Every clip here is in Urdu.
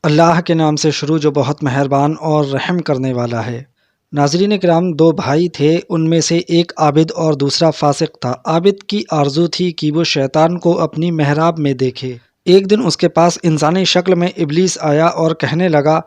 اللہ کے نام سے شروع جو بہت مہربان اور رحم کرنے والا ہے۔ ناظرین کرام، دو بھائی تھے، ان میں سے ایک عابد اور دوسرا فاسق تھا۔ عابد کی آرزو تھی کہ وہ شیطان کو اپنی محراب میں دیکھے۔ ایک دن اس کے پاس انسانی شکل میں ابلیس آیا اور کہنے لگا،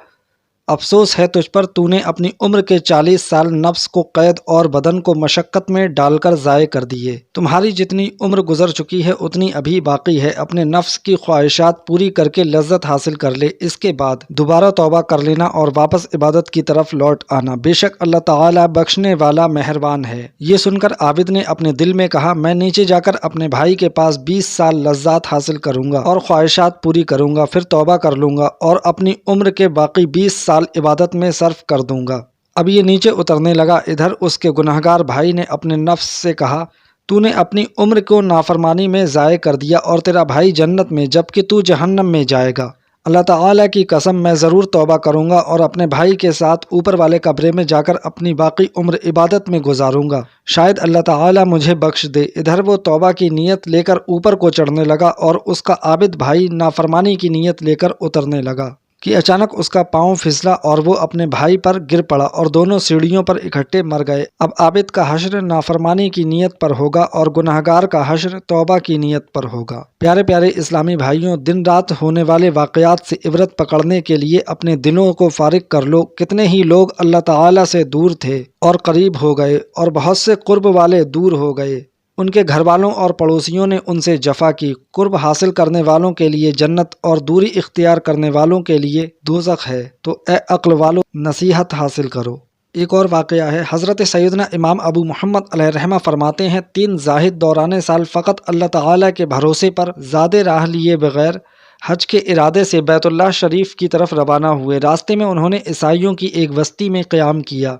افسوس ہے تجھ پر، تو نے اپنی عمر کے 40 سال نفس کو قید اور بدن کو مشقت میں ڈال کر ضائع کر دیے۔ تمہاری جتنی عمر گزر چکی ہے اتنی ابھی باقی ہے۔ اپنے نفس کی خواہشات پوری کر کے لذت حاصل کر لے، اس کے بعد دوبارہ توبہ کر لینا اور واپس عبادت کی طرف لوٹ آنا۔ بے شک اللہ تعالیٰ بخشنے والا مہربان ہے۔ یہ سن کر عابد نے اپنے دل میں کہا، میں نیچے جا کر اپنے بھائی کے پاس 20 سال لذات حاصل کروں گا اور خواہشات پوری کروں گا، پھر توبہ کر لوں گا اور اپنی عمر کے باقی 20 سال عبادت میں صرف کر دوں گا۔ اب یہ نیچے اترنے لگا۔ ادھر اس کے گنہگار بھائی نے اپنے نفس سے کہا، تو نے اپنی عمر کو نافرمانی میں ضائع کر دیا اور تیرا بھائی جنت میں جبکہ تو جہنم میں جائے گا۔ اللہ تعالیٰ کی قسم، میں ضرور توبہ کروں گا اور اپنے بھائی کے ساتھ اوپر والے کمرے میں جا کر اپنی باقی عمر عبادت میں گزاروں گا، شاید اللہ تعالیٰ مجھے بخش دے۔ ادھر وہ توبہ کی نیت لے کر اوپر کو چڑھنے لگا اور اس کا عابد بھائی نافرمانی کی نیت لے کر اترنے لگا کہ اچانک اس کا پاؤں پھسلا اور وہ اپنے بھائی پر گر پڑا اور دونوں سیڑھیوں پر اکٹھے مر گئے۔ اب عابد کا حشر نافرمانی کی نیت پر ہوگا اور گنہگار کا حشر توبہ کی نیت پر ہوگا۔ پیارے پیارے اسلامی بھائیوں، دن رات ہونے والے واقعات سے عبرت پکڑنے کے لیے اپنے دلوں کو فارغ کر لو۔ کتنے ہی لوگ اللہ تعالیٰ سے دور تھے اور قریب ہو گئے، اور بہت سے قرب والے دور ہو گئے۔ ان کے گھر والوں اور پڑوسیوں نے ان سے جفا کی۔ قرب حاصل کرنے والوں کے لیے جنت اور دوری اختیار کرنے والوں کے لیے دوزخ ہے، تو اے عقل والو نصیحت حاصل کرو۔ ایک اور واقعہ ہے۔ حضرت سیدنا امام ابو محمد علیہ الرحمہ فرماتے ہیں، 3 زاہد دوران سال فقط اللہ تعالیٰ کے بھروسے پر زاد راہ لیے بغیر حج کے ارادے سے بیت اللہ شریف کی طرف روانہ ہوئے۔ راستے میں انہوں نے عیسائیوں کی ایک بستی میں قیام کیا۔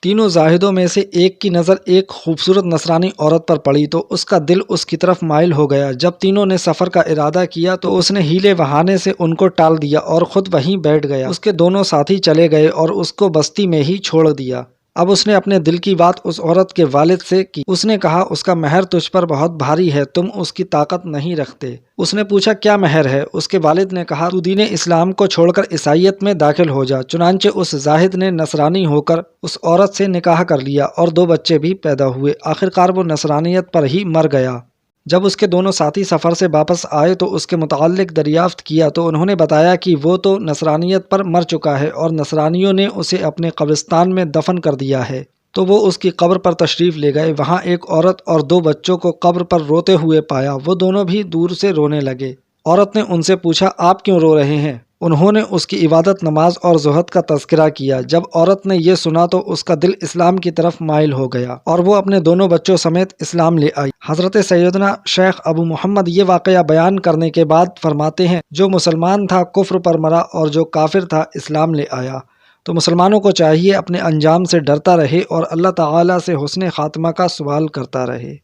تینوں زاہدوں میں سے ایک کی نظر ایک خوبصورت نصرانی عورت پر پڑی تو اس کا دل اس کی طرف مائل ہو گیا۔ جب تینوں نے سفر کا ارادہ کیا تو اس نے ہیلے بہانے سے ان کو ٹال دیا اور خود وہیں بیٹھ گیا۔ اس کے دونوں ساتھی چلے گئے اور اس کو بستی میں ہی چھوڑ دیا۔ اب اس نے اپنے دل کی بات اس عورت کے والد سے کی۔ اس نے کہا، اس کا مہر تجھ پر بہت بھاری ہے، تم اس کی طاقت نہیں رکھتے۔ اس نے پوچھا، کیا مہر ہے؟ اس کے والد نے کہا، تو دین اسلام کو چھوڑ کر عیسائیت میں داخل ہو جا۔ چنانچہ اس زاہد نے نصرانی ہو کر اس عورت سے نکاح کر لیا اور 2 بچے بھی پیدا ہوئے۔ آخرکار وہ نصرانیت پر ہی مر گیا۔ جب اس کے دونوں ساتھی سفر سے واپس آئے تو اس کے متعلق دریافت کیا تو انہوں نے بتایا کہ وہ تو نصرانیت پر مر چکا ہے اور نصرانیوں نے اسے اپنے قبرستان میں دفن کر دیا ہے۔ تو وہ اس کی قبر پر تشریف لے گئے۔ وہاں ایک عورت اور 2 بچوں کو قبر پر روتے ہوئے پایا۔ وہ دونوں بھی دور سے رونے لگے۔ عورت نے ان سے پوچھا، آپ کیوں رو رہے ہیں؟ انہوں نے اس کی عبادت، نماز اور زہد کا تذکرہ کیا۔ جب عورت نے یہ سنا تو اس کا دل اسلام کی طرف مائل ہو گیا اور وہ اپنے دونوں بچوں سمیت اسلام لے آئی۔ حضرت سیدنا شیخ ابو محمد یہ واقعہ بیان کرنے کے بعد فرماتے ہیں، جو مسلمان تھا کفر پر مرا اور جو کافر تھا اسلام لے آیا۔ تو مسلمانوں کو چاہیے اپنے انجام سے ڈرتا رہے اور اللہ تعالیٰ سے حسن خاتمہ کا سوال کرتا رہے۔